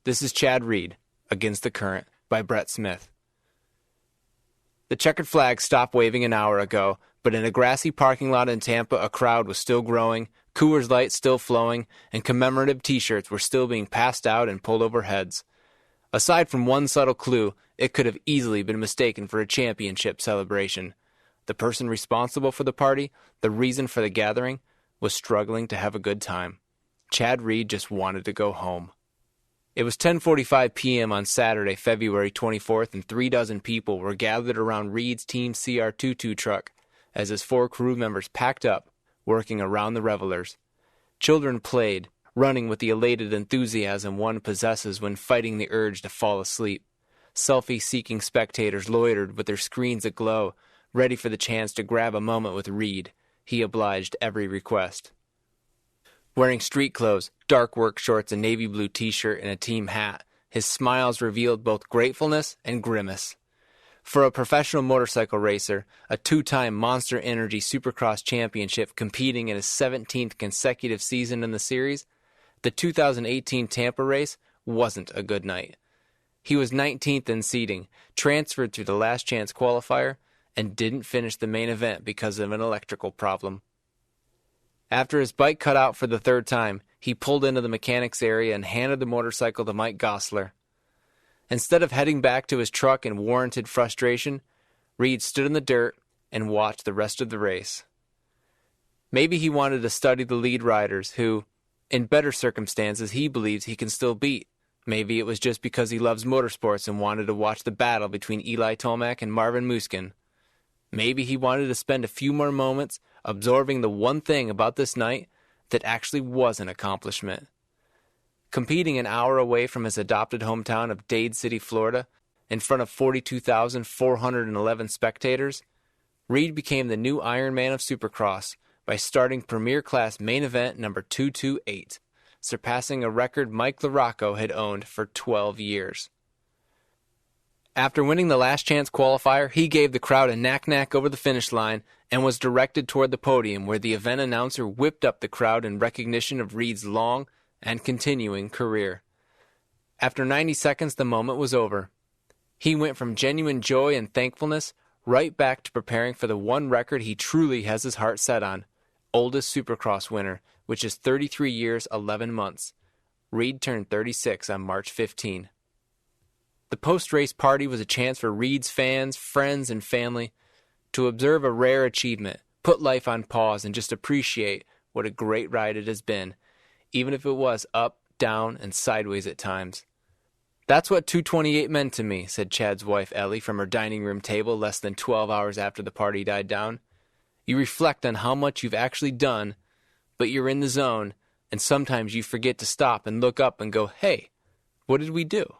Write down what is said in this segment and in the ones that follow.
This is Chad Reed, Against the Current, by Brett Smith. The checkered flag stopped waving an hour ago, but in a grassy parking lot in Tampa, a crowd was still growing, Coors Light still flowing, and commemorative T-shirts were still being passed out and pulled over heads. Aside from one subtle clue, it could have easily been mistaken for a championship celebration. The person responsible for the party, the reason for the gathering, was struggling to have a good time. Chad Reed just wanted to go home. It was 10:45 p.m. on Saturday, February 24th, and 36 people were gathered around Reed's Team CR22 truck as his 4 crew members packed up, working around the revelers. Children played, running with the elated enthusiasm one possesses when fighting the urge to fall asleep. Selfie-seeking spectators loitered with their screens aglow, ready for the chance to grab a moment with Reed. He obliged every request. Wearing street clothes, dark work shorts, a navy blue t-shirt, and a team hat, his smiles revealed both gratefulness and grimace. For a professional motorcycle racer, a 2-time Monster Energy Supercross Championship competing in his 17th consecutive season in the series, the 2018 Tampa race wasn't a good night. He was 19th in seeding, transferred through the last chance qualifier, and didn't finish the main event because of an electrical problem. After his bike cut out for the 3rd time, he pulled into the mechanics area and handed the motorcycle to Mike Gossler. Instead of heading back to his truck in warranted frustration, Reed stood in the dirt and watched the rest of the race. Maybe he wanted to study the lead riders who, in better circumstances, he believes he can still beat. Maybe it was just because he loves motorsports and wanted to watch the battle between Eli Tomac and Marvin Musquin. Maybe he wanted to spend a few more moments absorbing the one thing about this night that actually was an accomplishment. Competing an hour away from his adopted hometown of Dade City, Florida, in front of 42,411 spectators, Reed became the new Iron Man of Supercross by starting Premier Class main event number 228, surpassing a record Mike LaRocco had owned for 12 years. After winning the last chance qualifier, he gave the crowd a knack-knack over the finish line and was directed toward the podium where the event announcer whipped up the crowd in recognition of Reed's long and continuing career. After 90 seconds, the moment was over. He went from genuine joy and thankfulness right back to preparing for the one record he truly has his heart set on, oldest Supercross winner, which is 33 years, 11 months. Reed turned 36 on March 15. The post-race party was a chance for Reed's fans, friends, and family to observe a rare achievement, put life on pause, and just appreciate what a great ride it has been, even if it was up, down, and sideways at times. "That's what 228 meant to me," said Chad's wife Ellie from her dining room table less than 12 hours after the party died down. "You reflect on how much you've actually done, but you're in the zone, and sometimes you forget to stop and look up and go, hey, what did we do?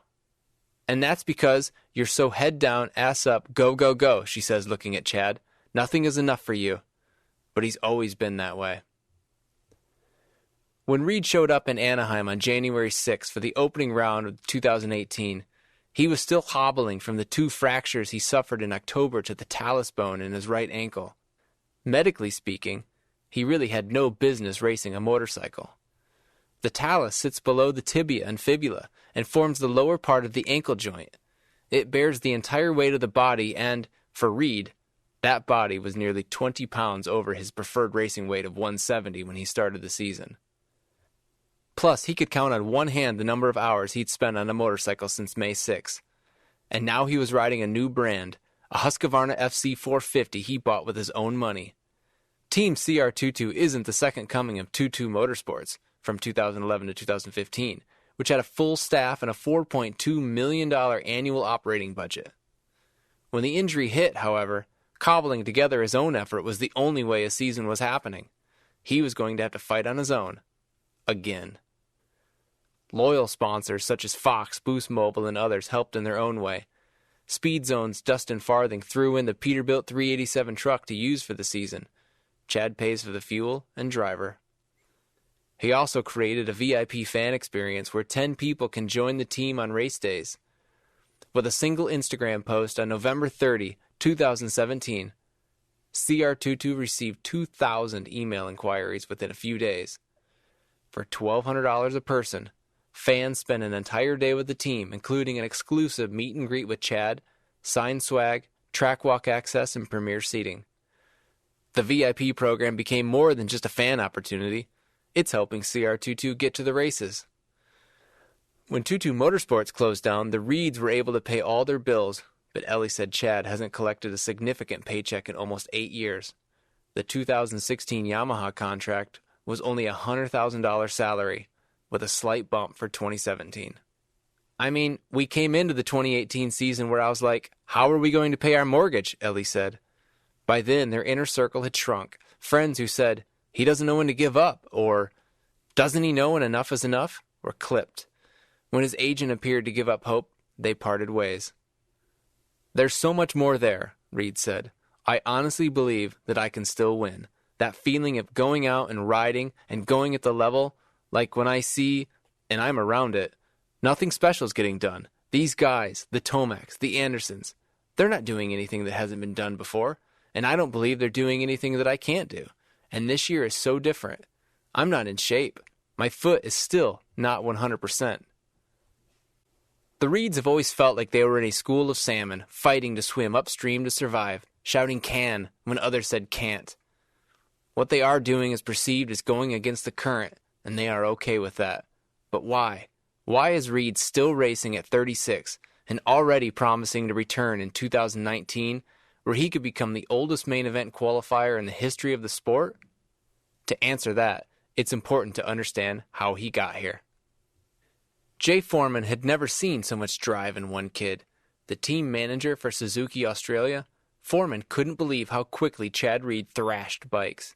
And that's because you're so head down, ass up, go, go, go," she says, looking at Chad. "Nothing is enough for you." But he's always been that way. When Reed showed up in Anaheim on January 6th for the opening round of 2018, he was still hobbling from the 2 fractures he suffered in October to the talus bone in his right ankle. Medically speaking, he really had no business racing a motorcycle. The talus sits below the tibia and fibula and forms the lower part of the ankle joint. It bears the entire weight of the body and, for Reed, that body was nearly 20 pounds over his preferred racing weight of 170 when he started the season. Plus, he could count on one hand the number of hours he'd spent on a motorcycle since May 6. And now he was riding a new brand, a Husqvarna FC 450 he bought with his own money. Team CR22 isn't the second coming of 22 Motorsports from 2011 to 2015, which had a full staff and a $4.2 million annual operating budget. When the injury hit, however, cobbling together his own effort was the only way a season was happening. He was going to have to fight on his own. Again. Loyal sponsors such as Fox, Boost Mobile, and others helped in their own way. Speed Zone's Dustin Farthing threw in the Peterbilt 387 truck to use for the season. Chad pays for the fuel and driver. He also created a VIP fan experience where 10 people can join the team on race days. With a single Instagram post on November 30, 2017, CR22 received 2,000 email inquiries within a few days. For $1,200 a person, fans spent an entire day with the team, including an exclusive meet and greet with Chad, signed swag, track walk access, and premier seating. The VIP program became more than just a fan opportunity. It's helping CR22 get to the races. When 22 Motorsports closed down, the Reeds were able to pay all their bills, but Ellie said Chad hasn't collected a significant paycheck in almost 8 years. The 2016 Yamaha contract was only a $100,000 salary, with a slight bump for 2017. I mean, we came into the 2018 season where I was like, how are we going to pay our mortgage? Ellie said. By then, their inner circle had shrunk. Friends who said, he doesn't know when to give up, or doesn't he know when enough is enough, were clipped. When his agent appeared to give up hope, they parted ways. There's so much more there, Reed said. I honestly believe that I can still win. That feeling of going out and riding and going at the level, like when I see, and I'm around it, nothing special is getting done. These guys, the Tomacs, the Andersons, they're not doing anything that hasn't been done before, and I don't believe they're doing anything that I can't do. And this year is so different. I'm not in shape. My foot is still not 100%. The Reeds have always felt like they were in a school of salmon, fighting to swim upstream to survive, shouting can when others said can't. What they are doing is perceived as going against the current, and they are okay with that. But why? Why is Reed still racing at 36 and already promising to return in 2019, where he could become the oldest main event qualifier in the history of the sport? To answer that, it's important to understand how he got here. Jay Foreman had never seen so much drive in one kid. The team manager for Suzuki Australia, Foreman couldn't believe how quickly Chad Reed thrashed bikes.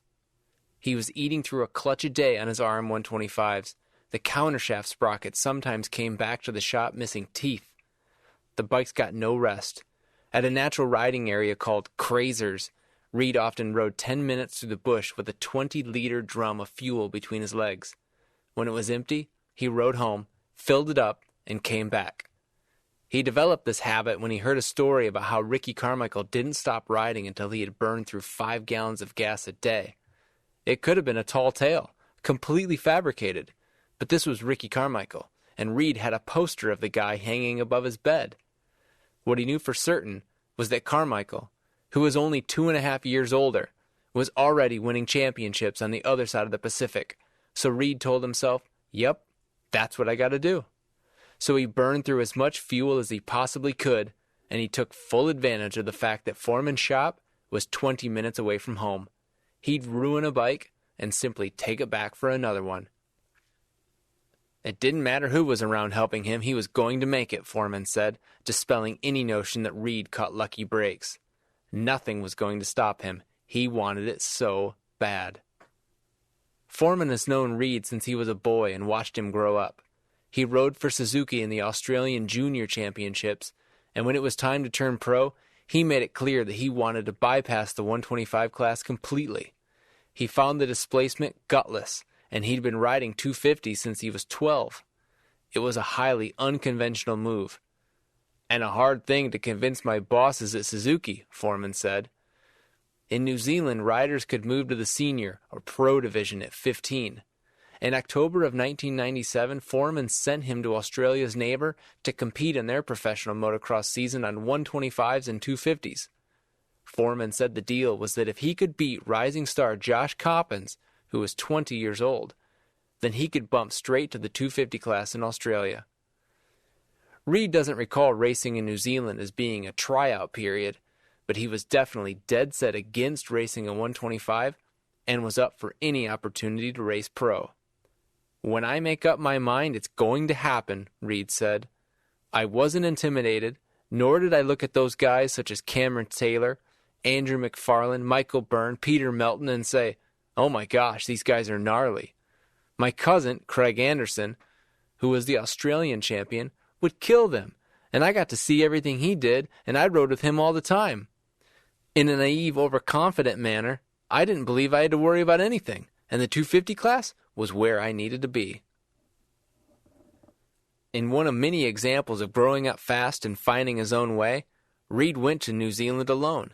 He was eating through a clutch a day on his RM125s. The countershaft sprockets sometimes came back to the shop missing teeth. The bikes got no rest. At a natural riding area called Crazers, Reed often rode 10 minutes through the bush with a 20-liter drum of fuel between his legs. When it was empty, he rode home, filled it up, and came back. He developed this habit when he heard a story about how Ricky Carmichael didn't stop riding until he had burned through 5 gallons of gas a day. It could have been a tall tale, completely fabricated, but this was Ricky Carmichael, and Reed had a poster of the guy hanging above his bed. What he knew for certain was that Carmichael, who was only 2.5 years older, was already winning championships on the other side of the Pacific, so Reed told himself, yep, that's what I gotta do. So he burned through as much fuel as he possibly could, and he took full advantage of the fact that Foreman's shop was 20 minutes away from home. He'd ruin a bike and simply take it back for another one. It didn't matter who was around helping him, he was going to make it, Foreman said, dispelling any notion that Reed caught lucky breaks. Nothing was going to stop him. He wanted it so bad. Foreman has known Reed since he was a boy and watched him grow up. He rode for Suzuki in the Australian Junior Championships, and when it was time to turn pro, he made it clear that he wanted to bypass the 125 class completely. He found the displacement gutless, and he'd been riding 250 since he was 12. It was a highly unconventional move. And a hard thing to convince my bosses at Suzuki, Foreman said. In New Zealand, riders could move to the senior or pro division at 15. In October of 1997, Foreman sent him to Australia's neighbor to compete in their professional motocross season on 125s and 250s. Foreman said the deal was that if he could beat rising star Josh Coppens, who was 20 years old, then he could bump straight to the 250 class in Australia. Reed doesn't recall racing in New Zealand as being a tryout period, but he was definitely dead set against racing a 125 and was up for any opportunity to race pro. When I make up my mind, it's going to happen, Reed said. I wasn't intimidated, nor did I look at those guys such as Cameron Taylor, Andrew McFarlane, Michael Byrne, Peter Melton, and say, oh my gosh, these guys are gnarly. My cousin, Craig Anderson, who was the Australian champion, would kill them, and I got to see everything he did, and I rode with him all the time. In a naive, overconfident manner, I didn't believe I had to worry about anything, and the 250 class was where I needed to be. In one of many examples of growing up fast and finding his own way, Reed went to New Zealand alone.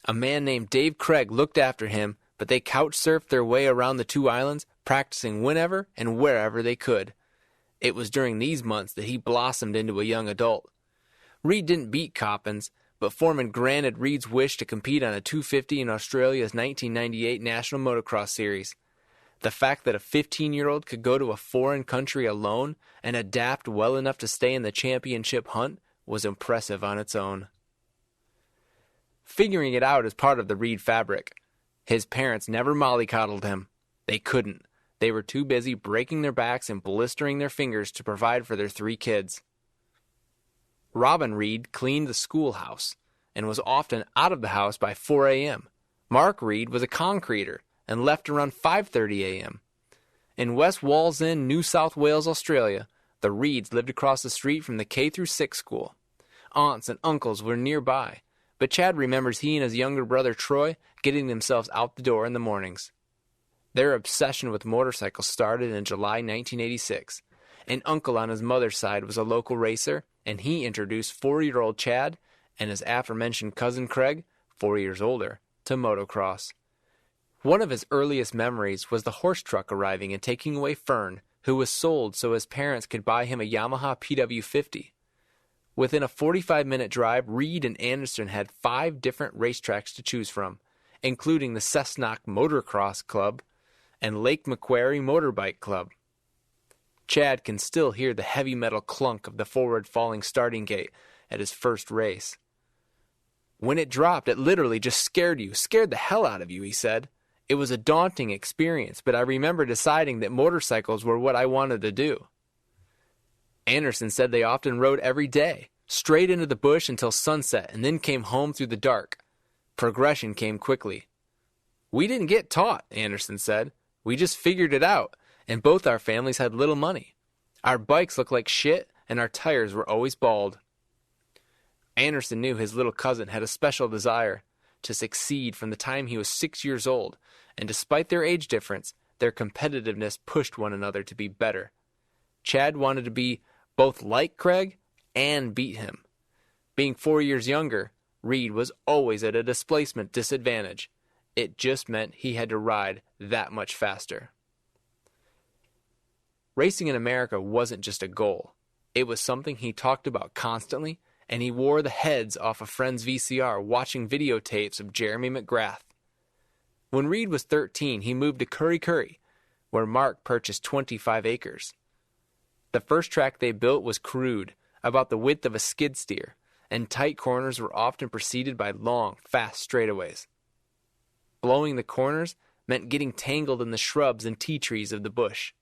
A man named Dave Craig looked after him, but they couch-surfed their way around the two islands, practicing whenever and wherever they could. It was during these months that he blossomed into a young adult. Reed didn't beat Coppins, but Foreman granted Reed's wish to compete on a 250 in Australia's 1998 National Motocross Series. The fact that a 15-year-old could go to a foreign country alone and adapt well enough to stay in the championship hunt was impressive on its own. Figuring it out is part of the Reed fabric. His parents never mollycoddled him. They couldn't. They were too busy breaking their backs and blistering their fingers to provide for their 3 kids. Robin Reed cleaned the schoolhouse and was often out of the house by 4 a.m. Mark Reed was a concreter and left around 5:30 a.m. In West Wallsend, New South Wales, Australia, the Reeds lived across the street from the K-6 school. Aunts and uncles were nearby, but Chad remembers he and his younger brother Troy getting themselves out the door in the mornings. Their obsession with motorcycles started in July 1986. An uncle on his mother's side was a local racer, and he introduced 4-year-old Chad and his aforementioned cousin Craig, 4 years older, to motocross. One of his earliest memories was the horse truck arriving and taking away Fern, who was sold so his parents could buy him a Yamaha PW50. Within a 45-minute drive, Reed and Anderson had 5 different racetracks to choose from, including the Cessnock Motocross Club and Lake Macquarie Motorbike Club. Chad can still hear the heavy metal clunk of the forward-falling starting gate at his first race. When it dropped, it literally just scared the hell out of you, he said. It was a daunting experience, but I remember deciding that motorcycles were what I wanted to do. Anderson said they often rode every day, straight into the bush until sunset, and then came home through the dark. Progression came quickly. We didn't get taught, Anderson said. We just figured it out, and both our families had little money. Our bikes looked like shit, and our tires were always bald. Anderson knew his little cousin had a special desire to succeed from the time he was 6 years old, and despite their age difference, their competitiveness pushed one another to be better. Chad wanted to be both like Craig and beat him. Being 4 years younger, Reed was always at a displacement disadvantage. It just meant he had to ride that much faster. Racing in America wasn't just a goal. It was something he talked about constantly, and he wore the heads off a friend's VCR watching videotapes of Jeremy McGrath. When Reed was 13, he moved to Curry Curry, where Mark purchased 25 acres. The first track they built was crude, about the width of a skid steer, and tight corners were often preceded by long, fast straightaways. Blowing the corners meant getting tangled in the shrubs and tea trees of the bush.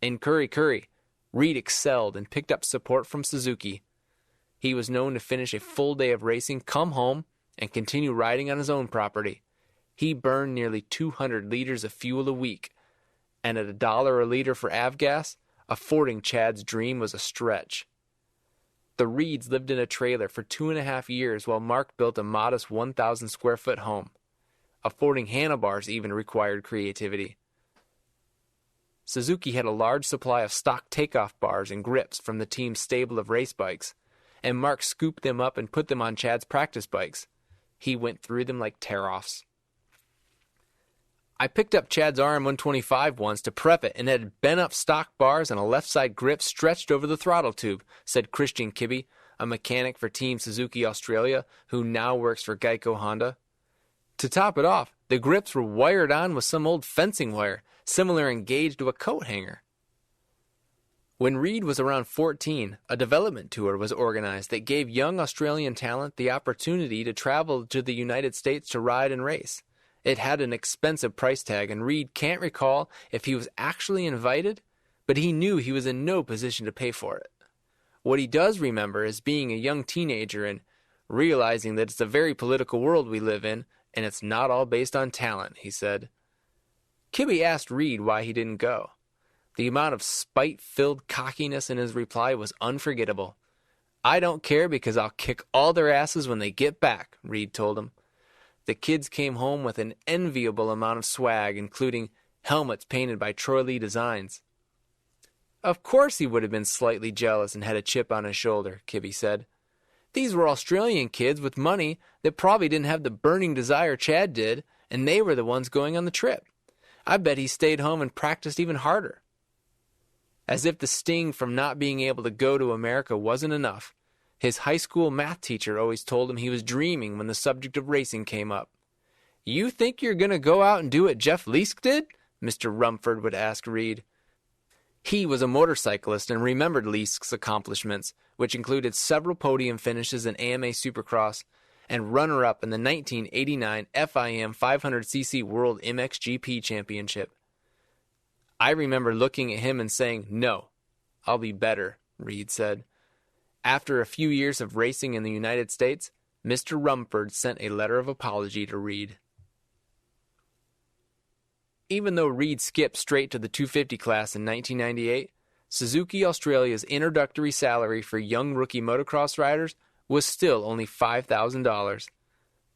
In Curry Curry, Reed excelled and picked up support from Suzuki. He was known to finish a full day of racing, come home, and continue riding on his own property. He burned nearly 200 liters of fuel a week, and at $1 a liter for avgas, affording Chad's dream was a stretch. The Reeds lived in a trailer for 2.5 years while Mark built a modest 1,000-square-foot home. Affording handlebars even required creativity. Suzuki had a large supply of stock takeoff bars and grips from the team's stable of race bikes, and Mark scooped them up and put them on Chad's practice bikes. He went through them like tear-offs. I picked up Chad's RM125 once to prep it and had bent-up stock bars and a left-side grip stretched over the throttle tube, said Christian Kibbe, a mechanic for Team Suzuki Australia who now works for Geico Honda. To top it off, the grips were wired on with some old fencing wire, similar in gauge to a coat hanger. When Reed was around 14, a development tour was organized that gave young Australian talent the opportunity to travel to the United States to ride and race. It had an expensive price tag, and Reed can't recall if he was actually invited, but he knew he was in no position to pay for it. What he does remember is being a young teenager and realizing that it's a very political world we live in, and it's not all based on talent, he said. Kibbe asked Reed why he didn't go. The amount of spite-filled cockiness in his reply was unforgettable. I don't care because I'll kick all their asses when they get back, Reed told him. The kids came home with an enviable amount of swag, including helmets painted by Troy Lee Designs. Of course he would have been slightly jealous and had a chip on his shoulder, Kibbe said. These were Australian kids with money that probably didn't have the burning desire Chad did, and they were the ones going on the trip. I bet he stayed home and practiced even harder. As if the sting from not being able to go to America wasn't enough, his high school math teacher always told him he was dreaming when the subject of racing came up. "You think you're going to go out and do what Jeff Leask did?" Mr. Rumford would ask Reed. He was a motorcyclist and remembered Leask's accomplishments, which included several podium finishes in AMA Supercross and runner-up in the 1989 FIM 500cc World MXGP Championship. "I remember looking at him and saying, 'No, I'll be better,'" Reed said. After a few years of racing in the United States, Mr. Rumford sent a letter of apology to Reed. Even though Reed skipped straight to the 250 class in 1998, Suzuki Australia's introductory salary for young rookie motocross riders was still only $5,000.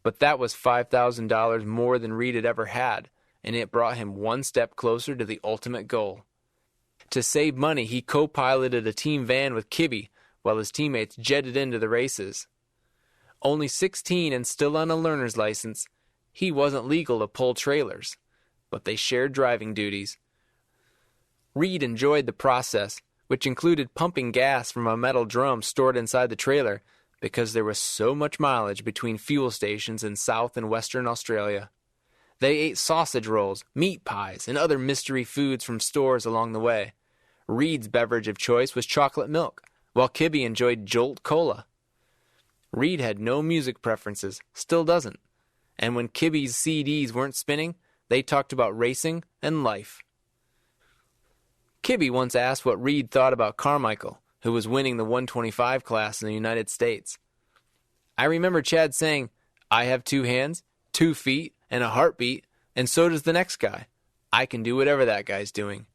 But that was $5,000 more than Reed had ever had, and it brought him one step closer to the ultimate goal. To save money, he co-piloted a team van with Kibbe while his teammates jetted into the races. Only 16 and still on a learner's license, he wasn't legal to pull trailers, but they shared driving duties. Reed enjoyed the process, which included pumping gas from a metal drum stored inside the trailer because there was so much mileage between fuel stations in South and Western Australia. They ate sausage rolls, meat pies, and other mystery foods from stores along the way. Reed's beverage of choice was chocolate milk, while Kibbe enjoyed Jolt Cola. Reed had no music preferences, still doesn't, and when Kibbe's CDs weren't spinning, they talked about racing and life. Kibbe once asked what Reed thought about Carmichael, who was winning the 125 class in the United States. "I remember Chad saying, 'I have 2 hands, 2 feet, and a heartbeat, and so does the next guy. I can do whatever that guy's doing.'"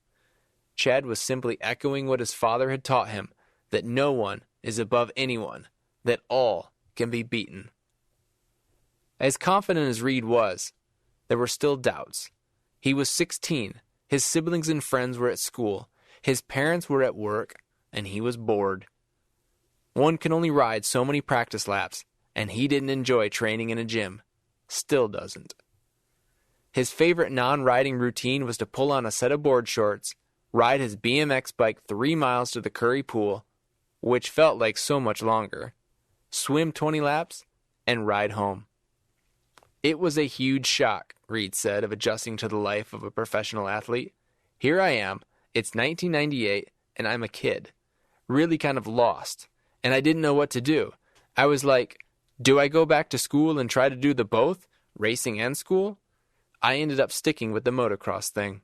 Chad was simply echoing what his father had taught him, that no one is above anyone, that all can be beaten. As confident as Reed was, there were still doubts. He was 16, his siblings and friends were at school, his parents were at work, and he was bored. One can only ride so many practice laps, and he didn't enjoy training in a gym. Still doesn't. His favorite non-riding routine was to pull on a set of board shorts, ride his BMX bike 3 miles to the Curry Pool, which felt like so much longer, swim 20 laps, and ride home. "It was a huge shock," Reed said, of adjusting to the life of a professional athlete. "Here I am, it's 1998, and I'm a kid. Really kind of lost, and I didn't know what to do. I was like, do I go back to school and try to do the both, racing and school? I ended up sticking with the motocross thing."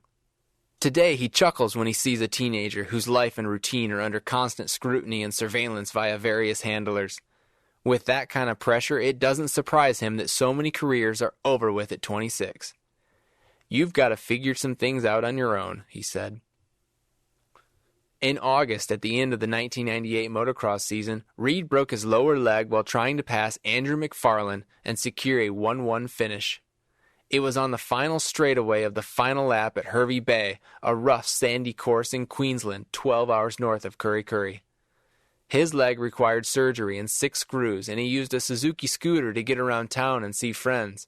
Today he chuckles when he sees a teenager whose life and routine are under constant scrutiny and surveillance via various handlers. With that kind of pressure, it doesn't surprise him that so many careers are over with at 26. "You've got to figure some things out on your own," he said. In August, at the end of the 1998 motocross season, Reed broke his lower leg while trying to pass Andrew McFarlane and secure a 1-1 finish. It was on the final straightaway of the final lap at Hervey Bay, a rough sandy course in Queensland, 12 hours north of Kurri Kurri. His leg required surgery and 6 screws, and he used a Suzuki scooter to get around town and see friends.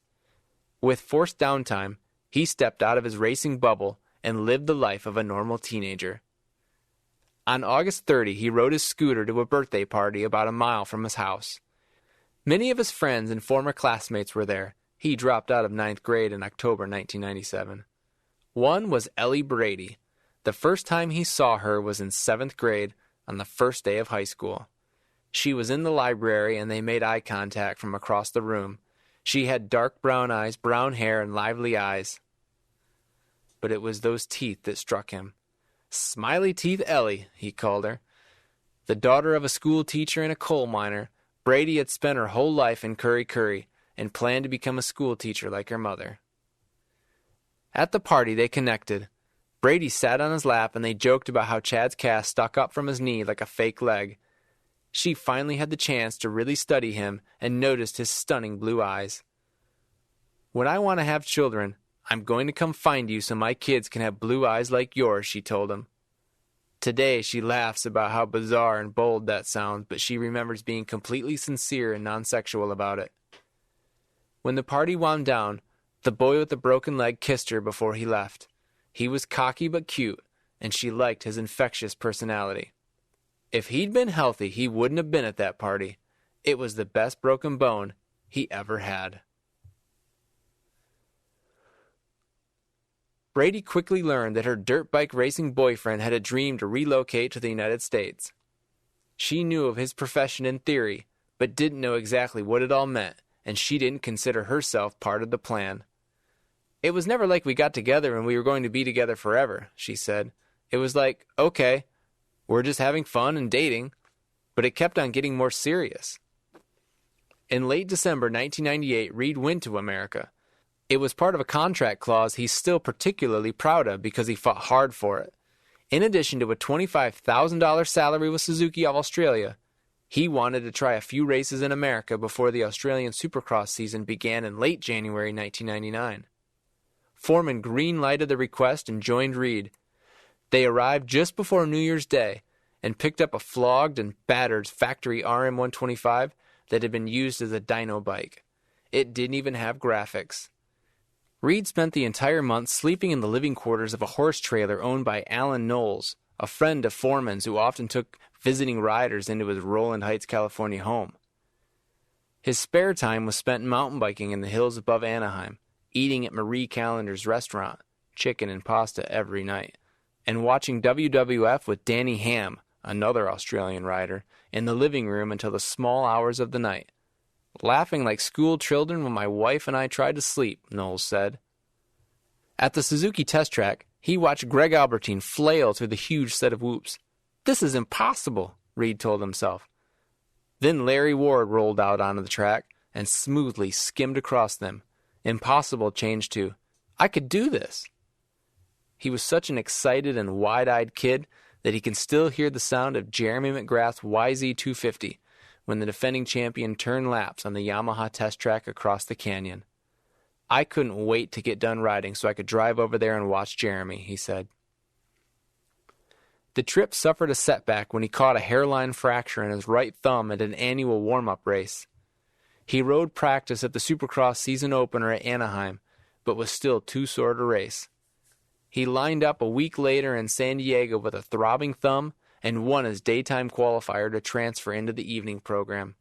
With forced downtime, he stepped out of his racing bubble and lived the life of a normal teenager. On August 30, he rode his scooter to a birthday party about a mile from his house. Many of his friends and former classmates were there. He dropped out of 9th grade in October 1997. One was Ellie Brady. The first time he saw her was in 7th grade on the first day of high school. She was in the library and they made eye contact from across the room. She had dark brown eyes, brown hair, and lively eyes. But it was those teeth that struck him. "Smiley Teeth Ellie," he called her. The daughter of a school teacher and a coal miner, Brady had spent her whole life in Kurri Kurri and planned to become a school teacher like her mother. At the party, they connected. Brady sat on his lap and they joked about how Chad's cast stuck up from his knee like a fake leg. She finally had the chance to really study him and noticed his stunning blue eyes. "When I want to have children, I'm going to come find you so my kids can have blue eyes like yours," she told him. Today she laughs about how bizarre and bold that sounds, but she remembers being completely sincere and non-sexual about it. When the party wound down, the boy with the broken leg kissed her before he left. He was cocky but cute, and she liked his infectious personality. If he'd been healthy, he wouldn't have been at that party. It was the best broken bone he ever had. Brady quickly learned that her dirt bike racing boyfriend had a dream to relocate to the United States. She knew of his profession in theory, but didn't know exactly what it all meant, and she didn't consider herself part of the plan. It was never like we got together and we were going to be together forever, she said. It was like, okay, we're just having fun and dating, but it kept on getting more serious. In late December 1998, Reed went to America. It was part of a contract clause he's still particularly proud of because he fought hard for it. In addition to a $25,000 salary with Suzuki of Australia, he wanted to try a few races in America before the Australian Supercross season began in late January 1999. Foreman green-lighted the request and joined Reed. They arrived just before New Year's Day and picked up a flogged and battered factory RM125 that had been used as a dyno bike. It didn't even have graphics. Reed spent the entire month sleeping in the living quarters of a horse trailer owned by Alan Knowles, a friend of Foreman's who often took visiting riders into his Rowland Heights, California home. His spare time was spent mountain biking in the hills above Anaheim, eating at Marie Callender's restaurant, chicken and pasta every night, and watching WWF with Danny Ham, another Australian rider, in the living room until the small hours of the night. Laughing like school children when my wife and I tried to sleep, Knowles said. At the Suzuki test track, he watched Greg Albertine flail through the huge set of whoops. This is impossible, Reed told himself. Then Larry Ward rolled out onto the track and smoothly skimmed across them. Impossible changed to, I could do this. He was such an excited and wide-eyed kid that he can still hear the sound of Jeremy McGrath's YZ250 when the defending champion turned laps on the Yamaha test track across the canyon. I couldn't wait to get done riding so I could drive over there and watch Jeremy, he said. The trip suffered a setback when he caught a hairline fracture in his right thumb at an annual warm-up race. He rode practice at the Supercross season opener at Anaheim, but was still too sore to race. He lined up a week later in San Diego with a throbbing thumb and won his daytime qualifier to transfer into the evening program.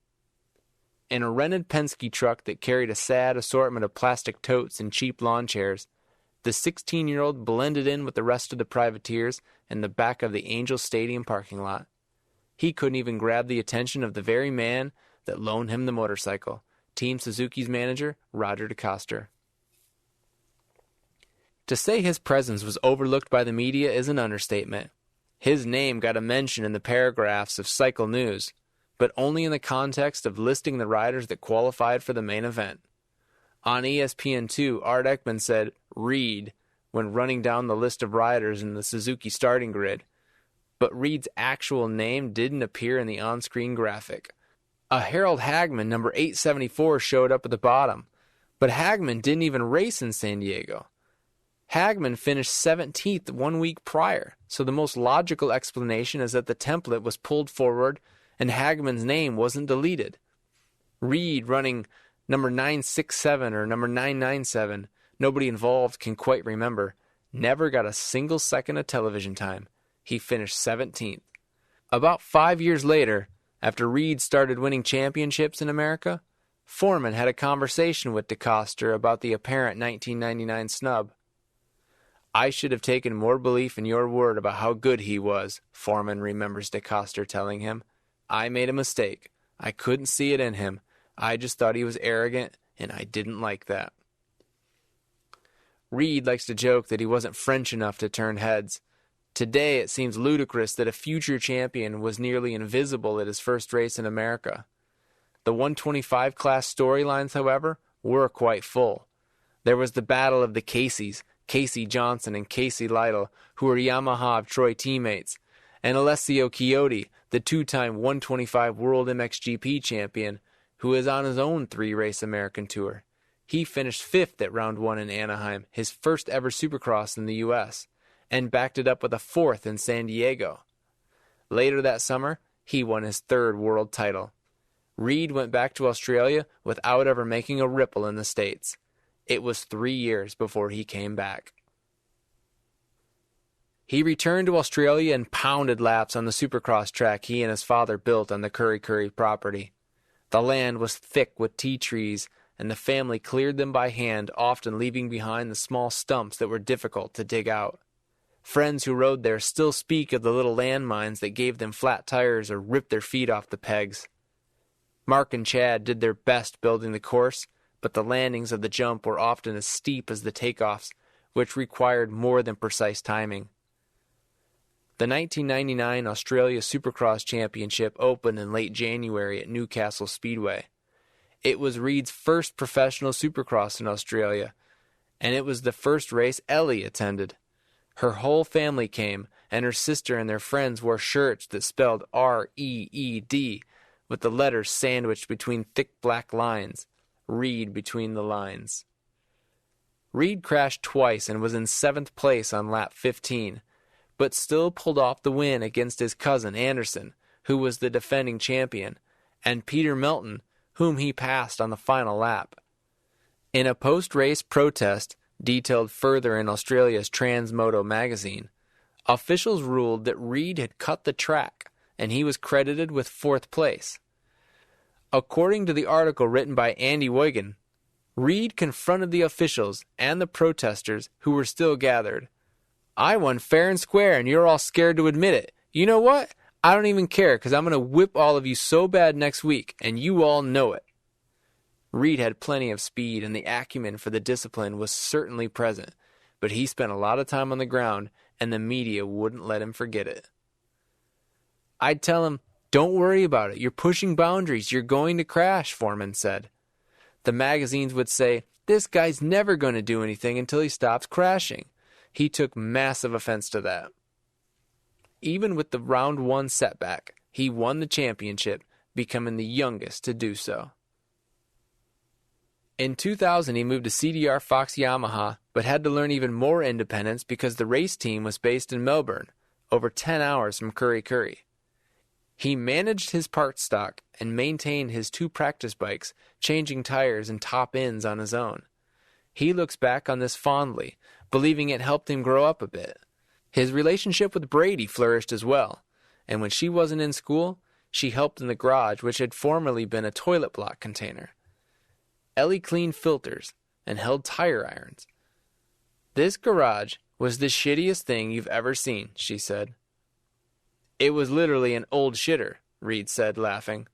In a rented Penske truck that carried a sad assortment of plastic totes and cheap lawn chairs, the 16-year-old blended in with the rest of the privateers in the back of the Angel Stadium parking lot. He couldn't even grab the attention of the very man that loaned him the motorcycle, Team Suzuki's manager, Roger DeCoster. To say his presence was overlooked by the media is an understatement. His name got a mention in the paragraphs of Cycle News, but only in the context of listing the riders that qualified for the main event. On ESPN2, Art Ekman said, Reed, when running down the list of riders in the Suzuki starting grid, but Reed's actual name didn't appear in the on-screen graphic. A Harold Hagman number 874 showed up at the bottom, but Hagman didn't even race in San Diego. Hagman finished 17th 1 week prior, so the most logical explanation is that the template was pulled forward and Hagman's name wasn't deleted. Reed running number 967 or number 997, nobody involved can quite remember, never got a single second of television time. He finished 17th. About 5 years later, after Reed started winning championships in America, Foreman had a conversation with DeCoster about the apparent 1999 snub. I should have taken more belief in your word about how good he was, Foreman remembers DeCoster telling him. I made a mistake. I couldn't see it in him. I just thought he was arrogant, and I didn't like that. Reed likes to joke that he wasn't French enough to turn heads. Today it seems ludicrous that a future champion was nearly invisible at his first race in America. The 125 class storylines, however, were quite full. There was the battle of the Caseys, Casey Johnson and Casey Lytle, who were Yamaha of Troy teammates, and Alessio Chiotti, the two-time 125 World MXGP champion, who is on his own three-race American tour. He finished 5th at Round 1 in Anaheim, his first ever Supercross in the U.S., and backed it up with a 4th in San Diego. Later that summer, he won his 3rd world title. Reed went back to Australia without ever making a ripple in the States. It was 3 years before he came back. He returned to Australia and pounded laps on the Supercross track he and his father built on the Curry property. The land was thick with tea trees, and the family cleared them by hand, often leaving behind the small stumps that were difficult to dig out. Friends who rode there still speak of the little landmines that gave them flat tires or ripped their feet off the pegs. Mark and Chad did their best building the course, but the landings of the jump were often as steep as the takeoffs, which required more than precise timing. The 1999 Australia Supercross Championship opened in late January at Newcastle Speedway. It was Reed's first professional Supercross in Australia, and it was the first race Ellie attended. Her whole family came, and her sister and their friends wore shirts that spelled R-E-E-D, with the letters sandwiched between thick black lines, Reed between the lines. Reed crashed twice and was in 7th place on lap 15, but still pulled off the win against his cousin Anderson, who was the defending champion, and Peter Melton, whom he passed on the final lap. In a post-race protest, detailed further in Australia's Transmoto magazine, officials ruled that Reed had cut the track, and he was credited with 4th place. According to the article written by Andy Wigan, Reed confronted the officials and the protesters who were still gathered. "I won fair and square, and you're all scared to admit it. You know what? I don't even care, because I'm going to whip all of you so bad next week, and you all know it." Reed had plenty of speed, and the acumen for the discipline was certainly present, but he spent a lot of time on the ground, and the media wouldn't let him forget it. "I'd tell him, 'Don't worry about it. You're pushing boundaries. You're going to crash,' Foreman said. The magazines would say, 'This guy's never going to do anything until he stops crashing.' He took massive offense to that. Even with the round 1 setback, he won the championship, becoming the youngest to do so. In 2000, he moved to CDR Fox Yamaha, but had to learn even more independence because the race team was based in Melbourne, over 10 hours from Curry. He managed his part stock and maintained his 2 practice bikes, changing tires and top ends on his own. He looks back on this fondly, believing it helped him grow up a bit. His relationship with Brady flourished as well, and when she wasn't in school, she helped in the garage, which had formerly been a toilet block container. Ellie cleaned filters and held tire irons. "This garage was the shittiest thing you've ever seen," she said. "It was literally an old shitter," Reed said, laughing.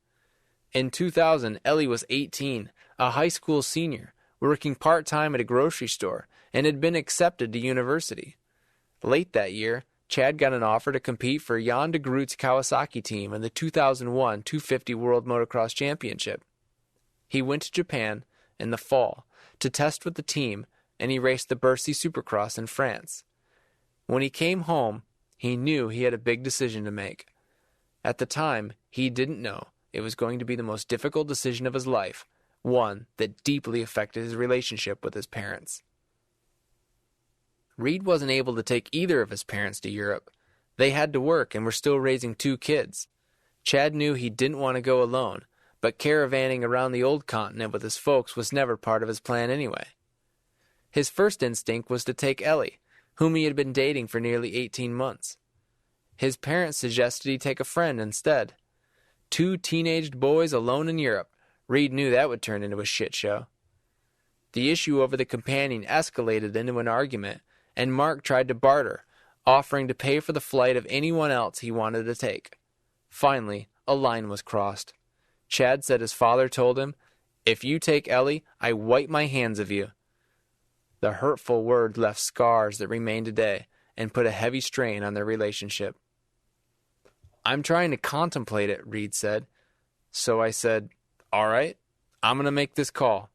In 2000, Ellie was 18, a high school senior, working part-time at a grocery store, and had been accepted to university. Late that year, Chad got an offer to compete for Jan de Groot's Kawasaki team in the 2001 250 World Motocross Championship. He went to Japan in the fall to test with the team, and he raced the Bercy Supercross in France. When he came home, he knew he had a big decision to make. At the time, he didn't know it was going to be the most difficult decision of his life, one that deeply affected his relationship with his parents. Reed wasn't able to take either of his parents to Europe. They had to work and were still raising 2 kids. Chad knew he didn't want to go alone, but caravanning around the old continent with his folks was never part of his plan anyway. His first instinct was to take Ellie, whom he had been dating for nearly 18 months. His parents suggested he take a friend instead. 2 teenaged boys alone in Europe. Reed knew that would turn into a shit show. The issue over the companion escalated into an argument, and Mark tried to barter, offering to pay for the flight of anyone else he wanted to take. Finally, a line was crossed. Chad said his father told him, "If you take Ellie, I wipe my hands of you." The hurtful words left scars that remain today and put a heavy strain on their relationship. "I'm trying to contemplate it," Reed said. "So I said, all right, I'm going to make this call."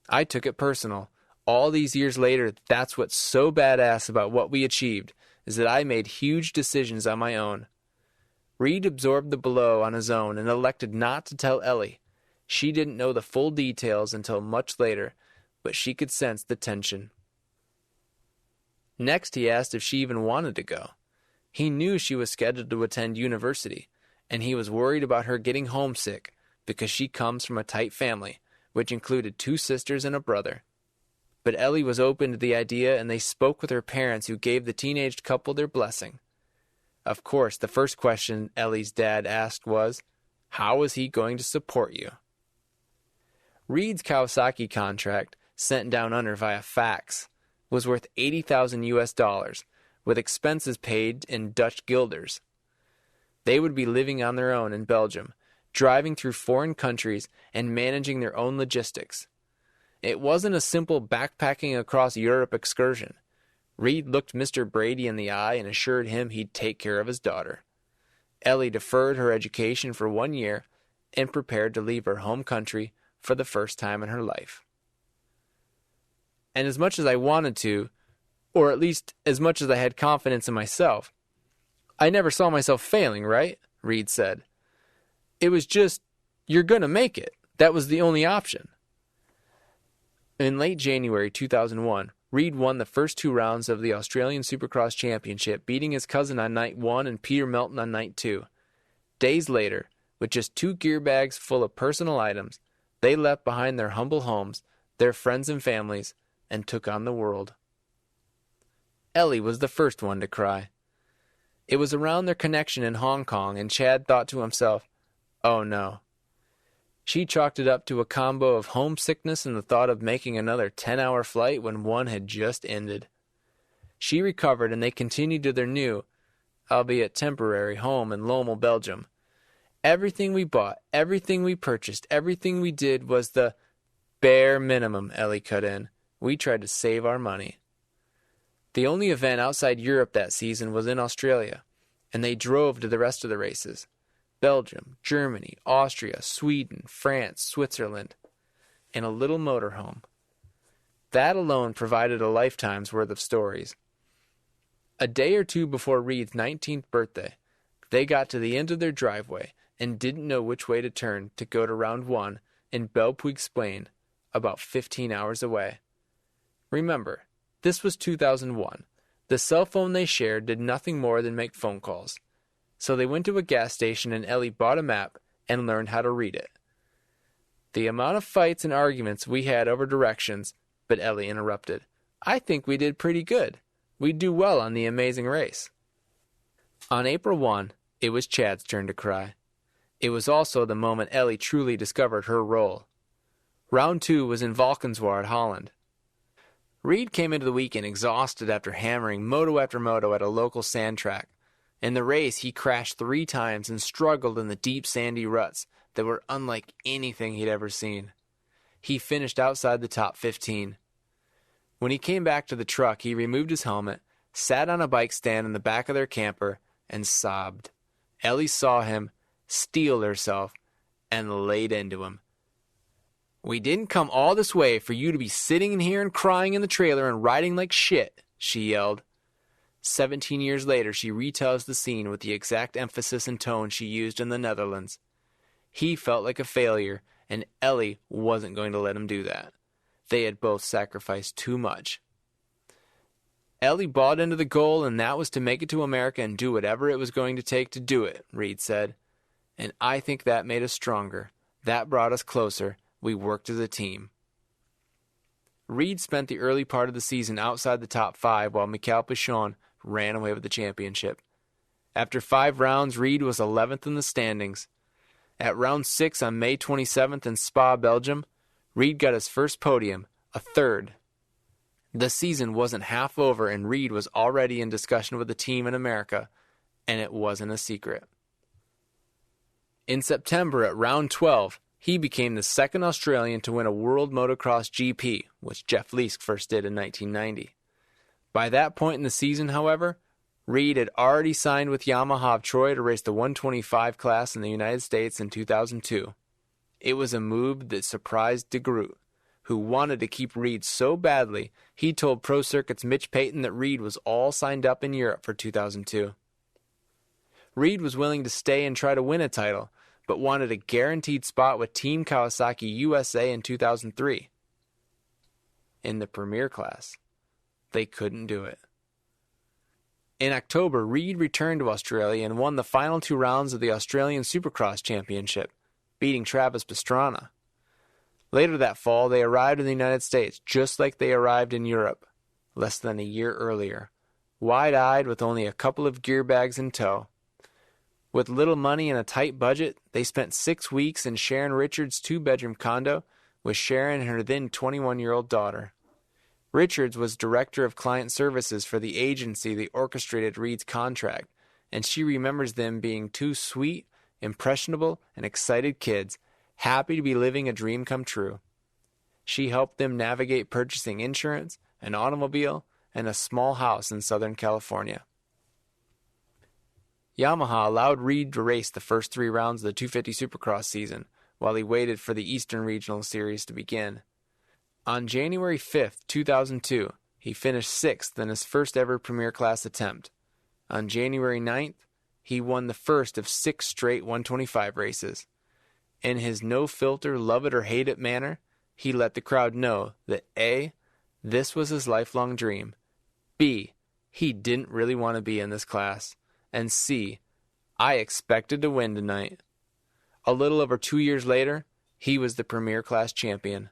I took it personal. All these years later, that's what's so badass about what we achieved, is that I made huge decisions on my own. Reed absorbed the blow on his own and elected not to tell Ellie. She didn't know the full details until much later, but she could sense the tension. Next, he asked if she even wanted to go. He knew she was scheduled to attend university, and he was worried about her getting homesick because she comes from a tight family, which included 2 sisters and a brother. But Ellie was open to the idea, and they spoke with her parents, who gave the teenaged couple their blessing. Of course, the first question Ellie's dad asked was, how was he going to support you? Reed's Kawasaki contract, sent down under via fax, was worth $80,000 with expenses paid in Dutch guilders. They would be living on their own in Belgium, driving through foreign countries and managing their own logistics. It wasn't a simple backpacking across Europe excursion. Reed looked Mr. Brady in the eye and assured him he'd take care of his daughter. Ellie deferred her education for 1 year and prepared to leave her home country for the first time in her life. And as much as I wanted to, or at least as much as I had confidence in myself, I never saw myself failing, right? Reed said. It was just, you're going to make it. That was the only option. In late January 2001, Reed won the first 2 rounds of the Australian Supercross Championship, beating his cousin on night 1 and Peter Melton on night 2. Days later, with just 2 gear bags full of personal items, they left behind their humble homes, their friends and families, and took on the world. Ellie was the first one to cry. It was around their connection in Hong Kong, and Chad thought to himself, oh no. She chalked it up to a combo of homesickness and the thought of making another 10-hour flight when one had just ended. She recovered, and they continued to their new, albeit temporary, home in Lommel, Belgium. Everything we bought, everything we purchased, everything we did was the bare minimum, Ellie cut in. We tried to save our money. The only event outside Europe that season was in Australia, and they drove to the rest of the races. Belgium, Germany, Austria, Sweden, France, Switzerland, and a little motorhome. That alone provided a lifetime's worth of stories. A day or two before Reed's 19th birthday, they got to the end of their driveway and didn't know which way to turn to go to round 1 in Belpuig-Spain, about 15 hours away. Remember, this was 2001. The cell phone they shared did nothing more than make phone calls. So they went to a gas station, and Ellie bought a map and learned how to read it. The amount of fights and arguments we had over directions, but Ellie interrupted. I think we did pretty good. We'd do well on the amazing race. On April 1, it was Chad's turn to cry. It was also the moment Ellie truly discovered her role. Round 2 was in Valkenswaard, Holland. Reed came into the weekend exhausted after hammering moto after moto at a local sand track. In the race, he crashed 3 times and struggled in the deep sandy ruts that were unlike anything he'd ever seen. He finished outside the top 15. When he came back to the truck, he removed his helmet, sat on a bike stand in the back of their camper, and sobbed. Ellie saw him, steeled herself, and laid into him. We didn't come all this way for you to be sitting in here and crying in the trailer and riding like shit, she yelled. 17 years later, she retells the scene with the exact emphasis and tone she used in the Netherlands. He felt like a failure, and Ellie wasn't going to let him do that. They had both sacrificed too much. Ellie bought into the goal, and that was to make it to America and do whatever it was going to take to do it, Reed said. And I think that made us stronger. That brought us closer. We worked as a team. Reed spent the early part of the season outside the top 5 while Michael Pichon ran away with the championship. After 5 rounds, Reed was 11th in the standings. At round 6 on May 27th in Spa, Belgium, Reed got his first podium, a 3rd. The season wasn't half over, and Reed was already in discussion with a team in America, and it wasn't a secret. In September at round 12, he became the 2nd Australian to win a World Motocross GP, which Jeff Leask first did in 1990. By that point in the season, however, Reed had already signed with Yamaha of Troy to race the 125 class in the United States in 2002. It was a move that surprised de Groot, who wanted to keep Reed so badly he told Pro Circuit's Mitch Payton that Reed was all signed up in Europe for 2002. Reed was willing to stay and try to win a title, but wanted a guaranteed spot with Team Kawasaki USA in 2003. In the Premier class, they couldn't do it. In October, Reed returned to Australia and won the final 2 rounds of the Australian Supercross Championship, beating Travis Pastrana. Later that fall, they arrived in the United States, just like they arrived in Europe, less than a year earlier, wide-eyed with only a couple of gear bags in tow. With little money and a tight budget, they spent 6 weeks in Sharon Richards' 2-bedroom condo with Sharon and her then 21-year-old daughter. Richards was director of client services for the agency that orchestrated Reed's contract, and she remembers them being two sweet, impressionable, and excited kids, happy to be living a dream come true. She helped them navigate purchasing insurance, an automobile, and a small house in Southern California. Yamaha allowed Reed to race the first 3 rounds of the 250 Supercross season, while he waited for the Eastern Regional Series to begin. On January 5, 2002, he finished 6th in his first ever Premier Class attempt. On January 9th, he won the first of 6 straight 125 races. In his no-filter, love-it-or-hate-it manner, he let the crowd know that A, this was his lifelong dream, B, he didn't really want to be in this class, and C, I expected to win tonight. A little over 2 years later, he was the Premier Class champion.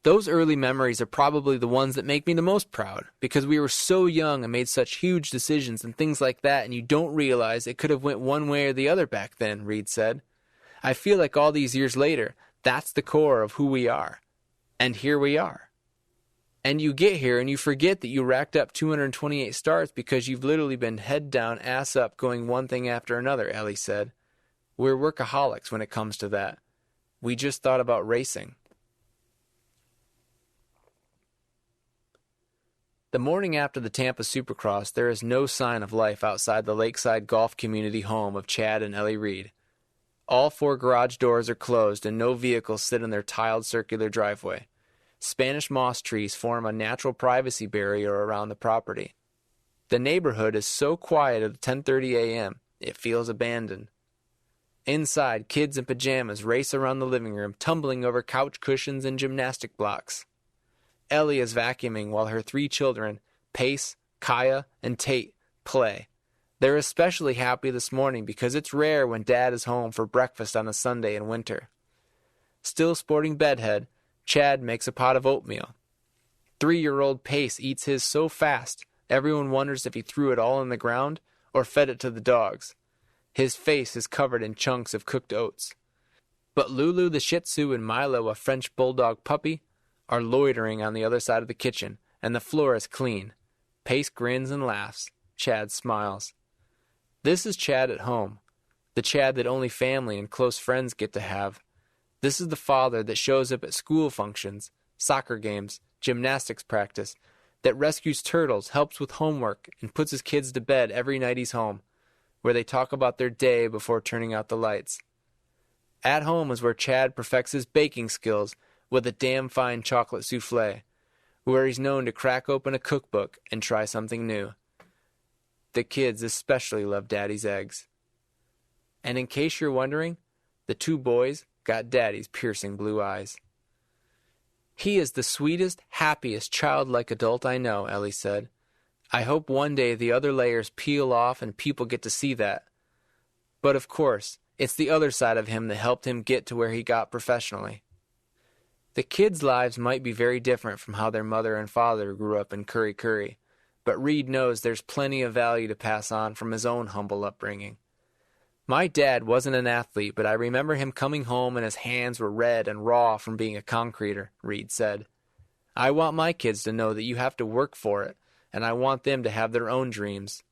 Those early memories are probably the ones that make me the most proud, because we were so young and made such huge decisions and things like that, and you don't realize it could have went one way or the other back then, Reed said. I feel like all these years later, that's the core of who we are. And here we are. And you get here and you forget that you racked up 228 starts because you've literally been head down, ass up, going one thing after another, Ellie said. We're workaholics when it comes to that. We just thought about racing. The morning after the Tampa Supercross, there is no sign of life outside the lakeside golf community home of Chad and Ellie Reed. All 4 garage doors are closed and no vehicles sit in their tiled circular driveway. Spanish moss trees form a natural privacy barrier around the property. The neighborhood is so quiet at 10:30 a.m., it feels abandoned. Inside, kids in pajamas race around the living room, tumbling over couch cushions and gymnastic blocks. Ellie is vacuuming while her 3 children, Pace, Kaya, and Tate, play. They're especially happy this morning because it's rare when Dad is home for breakfast on a Sunday in winter. Still sporting bedhead, Chad makes a pot of oatmeal. 3-year-old Pace eats his so fast, everyone wonders if he threw it all on the ground or fed it to the dogs. His face is covered in chunks of cooked oats. But Lulu the Shih Tzu and Milo, a French bulldog puppy, are loitering on the other side of the kitchen, and the floor is clean. Pace grins and laughs. Chad smiles. This is Chad at home, the Chad that only family and close friends get to have. This is the father that shows up at school functions, soccer games, gymnastics practice, that rescues turtles, helps with homework, and puts his kids to bed every night he's home, where they talk about their day before turning out the lights. At home is where Chad perfects his baking skills with a damn fine chocolate souffle, where he's known to crack open a cookbook and try something new. The kids especially love Daddy's eggs. And in case you're wondering, the 2 boys got Daddy's piercing blue eyes. He is the sweetest, happiest, childlike adult I know, Ellie said. I hope one day the other layers peel off and people get to see that. But of course, it's the other side of him that helped him get to where he got professionally. The kids' lives might be very different from how their mother and father grew up in Curry Curry, but Reed knows there's plenty of value to pass on from his own humble upbringing. My dad wasn't an athlete, but I remember him coming home and his hands were red and raw from being a concreter, Reed said. I want my kids to know that you have to work for it, and I want them to have their own dreams.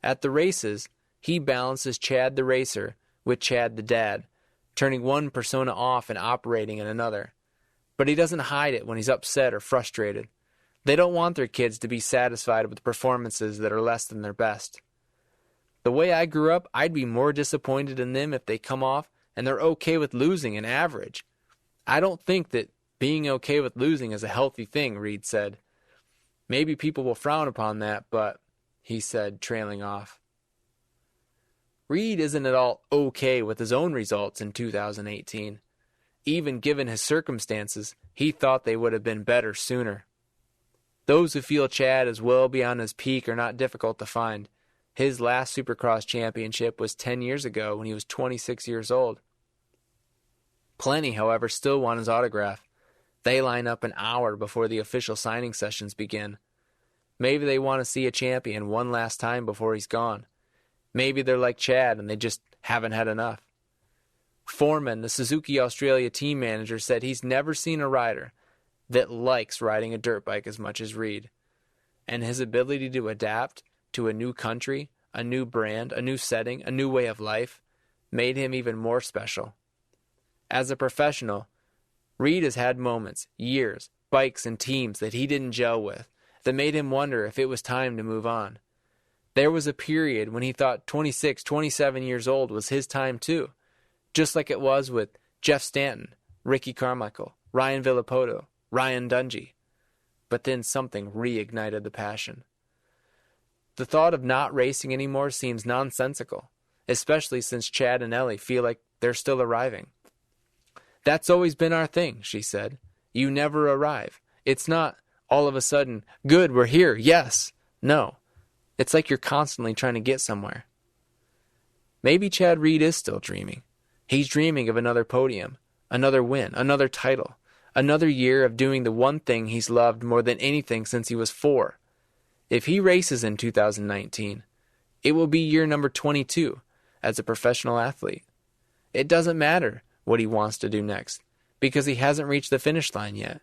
At the races, he balances Chad the racer with Chad the dad, turning one persona off and operating in another. But he doesn't hide it when he's upset or frustrated. They don't want their kids to be satisfied with performances that are less than their best. The way I grew up, I'd be more disappointed in them if they come off and they're okay with losing an average. I don't think that being okay with losing is a healthy thing, Reed said. Maybe people will frown upon that, but, he said, trailing off. Reed isn't at all okay with his own results in 2018. Even given his circumstances, he thought they would have been better sooner. Those who feel Chad is well beyond his peak are not difficult to find. His last Supercross championship was 10 years ago when he was 26 years old. Plenty, however, still want his autograph. They line up an hour before the official signing sessions begin. Maybe they want to see a champion one last time before he's gone. Maybe they're like Chad and they just haven't had enough. Foreman, the Suzuki Australia team manager, said he's never seen a rider that likes riding a dirt bike as much as Reed. And his ability to adapt to a new country, a new brand, a new setting, a new way of life, made him even more special. As a professional, Reed has had moments, years, bikes and teams that he didn't gel with, that made him wonder if it was time to move on. There was a period when he thought 26, 27 years old was his time too, just like it was with Jeff Stanton, Ricky Carmichael, Ryan Villapoto, Ryan Dungey. But then something reignited the passion. The thought of not racing anymore seems nonsensical, especially since Chad and Ellie feel like they're still arriving. That's always been our thing, she said. You never arrive. It's not all of a sudden, good, we're here, yes. No. It's like you're constantly trying to get somewhere. Maybe Chad Reed is still dreaming. He's dreaming of another podium, another win, another title, another year of doing the one thing he's loved more than anything since he was 4. If he races in 2019, it will be year number 22 as a professional athlete. It doesn't matter what he wants to do next because he hasn't reached the finish line yet.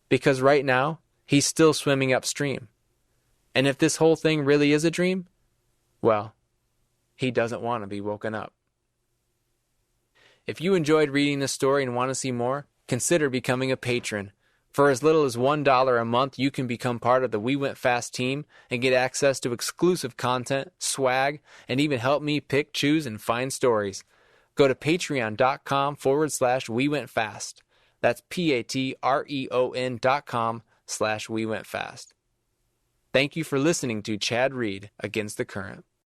Because right now, he's still swimming upstream. And if this whole thing really is a dream, well, he doesn't want to be woken up. If you enjoyed reading this story and want to see more, consider becoming a patron. For as little as $1 a month, you can become part of the We Went Fast team and get access to exclusive content, swag, and even help me pick, choose, and find stories. Go to patreon.com/WeWentFast. That's patreon.com/WeWentFast. Thank you for listening to Chad Reed Against the Current.